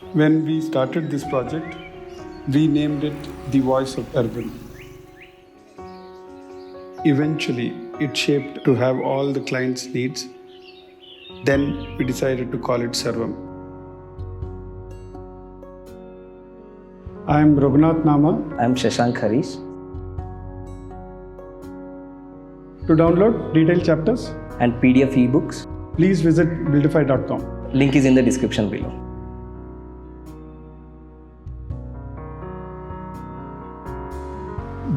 When we started this project, we named it The Voice of Urban. Eventually, it shaped to have all the client's needs. Then we decided to call it Sarvam. I am Raghunath Nama. I'm Shashank Harish. To download detailed chapters And PDF ebooks, please visit buildofy.com. link is in the description below.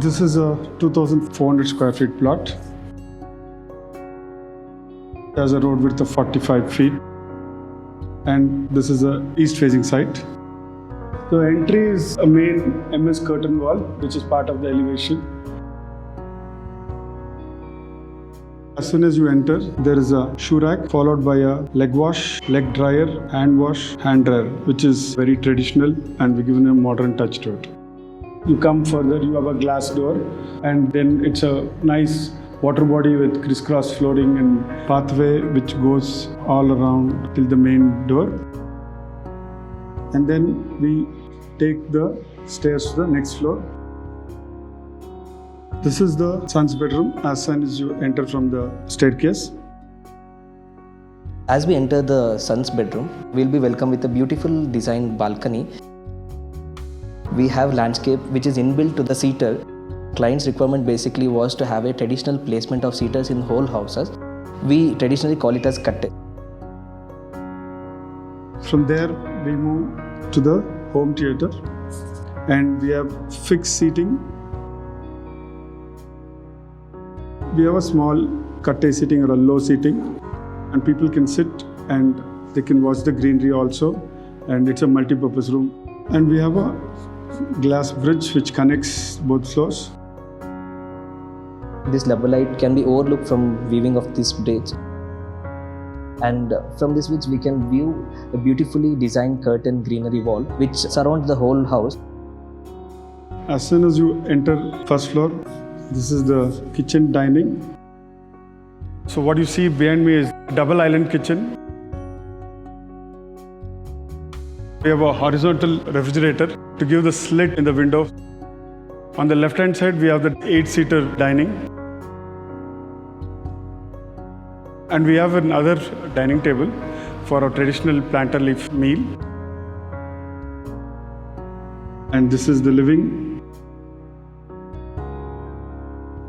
This is a 2,400 square feet plot. There's a road width of 45 feet. And this is a east-facing site. The entry is a main MS curtain wall, which is part of the elevation. As soon as you enter, there is a shoe rack followed by a leg wash, leg dryer, hand wash, hand dryer, which is very traditional, and we've given a modern touch to it. You come further, you have a glass door, and then it's a nice water body with crisscross flooring and pathway which goes all around till the main door. And then we take the stairs to the next floor. This is the son's bedroom as soon as you enter from the staircase. As we enter the son's bedroom, we'll be welcomed with a beautiful designed balcony. We have landscape which is inbuilt to the seater. Client's requirement basically was to have a traditional placement of seaters in whole houses. We traditionally call it as katte. From there, we move to the home theater, and we have fixed seating. We have a small katte seating or a low seating, and people can sit and they can watch the greenery also, and it's a multi-purpose room. And we have a glass bridge which connects both floors. This doubleheight can be overlooked from viewing of this bridge. And from this bridge we can view a beautifully designed curtain greenery wall which surrounds the whole house. As soon as you enter first floor, this is the kitchen dining. So what you see behind me is double island kitchen. We have a horizontal refrigerator to give the slit in the window. On the left hand side, we have the 8-seater dining. And we have another dining table for a traditional planter leaf meal. And this is the living.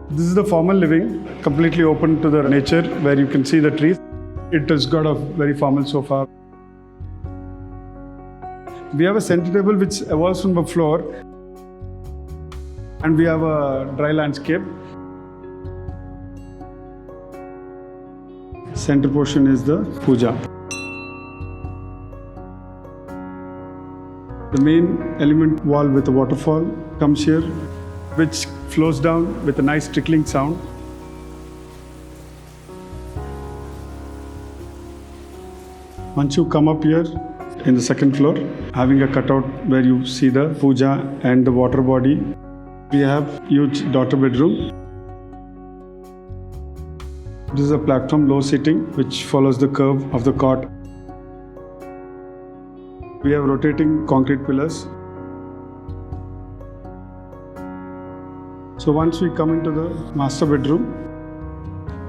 This is the formal living, completely open to the nature where you can see the trees. It has got a very formal sofa. We have a center table which evolves from the floor, and we have a dry landscape. Center portion is the puja. The main element wall with a waterfall comes here, which flows down with a nice trickling sound. Once you come up here in the second floor, having a cutout where you see the puja and the water body, we have huge daughter bedroom. This is a platform low seating which follows the curve of the cot. We have rotating concrete pillars. So once we come into the master bedroom,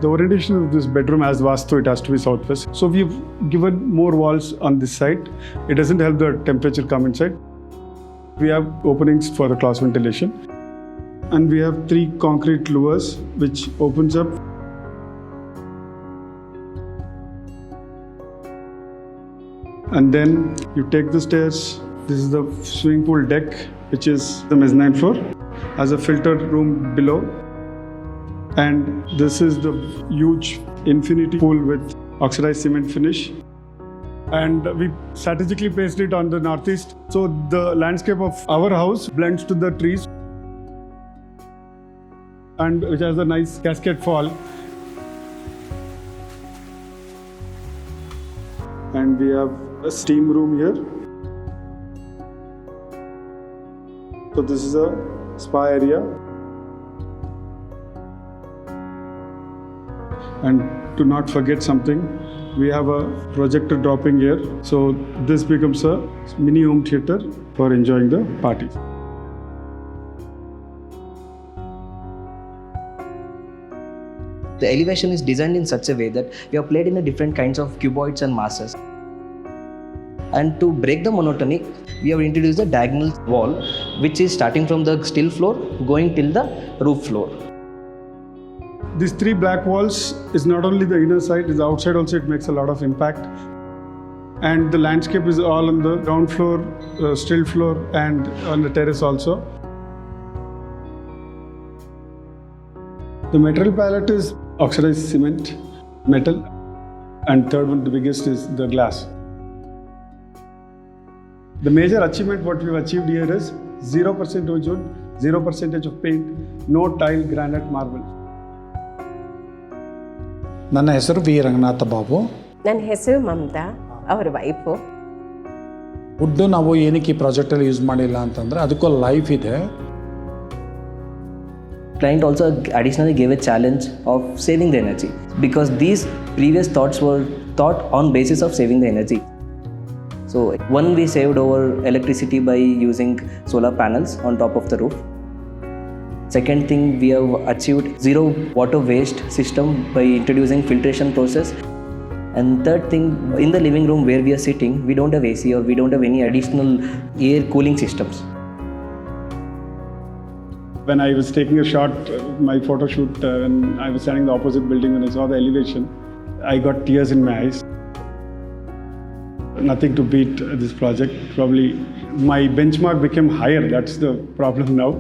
the orientation of this bedroom as Vastu, it has to be southwest. So we've given more walls on this side. It doesn't help the temperature come inside. We have openings for the cross ventilation. And we have 3 concrete louvers which opens up. And then you take the stairs. This is the swimming pool deck, which is the mezzanine floor, has a filtered room below. And this is the huge infinity pool with oxidized cement finish. And we strategically placed it on the northeast. So the landscape of our house blends to the trees, and which has a nice cascade fall. And we have a steam room here. So this is a spa area. And to not forget something, we have a projector dropping here. So this becomes a mini home theater for enjoying the parties. The elevation is designed in such a way that we have played in the different kinds of cuboids and masses. And to break the monotony, we have introduced the diagonal wall, which is starting from the still floor going till the roof floor. These three black walls is not only the inner side, it's the outside also. It makes a lot of impact. And the landscape is all on the ground floor, still floor, and on the terrace also. The material palette is oxidized cement, metal, and third one, the biggest, is the glass. The major achievement what we've achieved here is 0% wood, 0% of paint, no tile, granite, marble. ನನ್ನ ಹೆಸರು V Ranganatha Babu. ನನ್ನ ಹೆಸರು ಮಮತಾ, ಅವರ wife. Wood ನಾವು ಏನಕ್ಕೆ ಈ ಪ್ರಾಜೆಕ್ಟಲ್ಲಿ use ಮಾಡಿಲ್ಲ ಅಂತಂದರೆ ಅದಕ್ಕೂ ಲೈಫ್ ಇದೆ. Client also additionally gave a challenge of saving the energy because these previous thoughts were thought on basis of saving the energy. So one, we saved over electricity by using solar panels on top of the roof. Second thing, we have achieved zero water waste system by introducing filtration process. And third thing, in the living room where we are sitting, we don't have AC or we don't have any additional air cooling systems. When I was taking a shot, my photo shoot, when I was standing in the opposite building, when I saw the elevation, I got tears in my eyes. Nothing to beat this project. Probably my benchmark became higher. That's the problem now.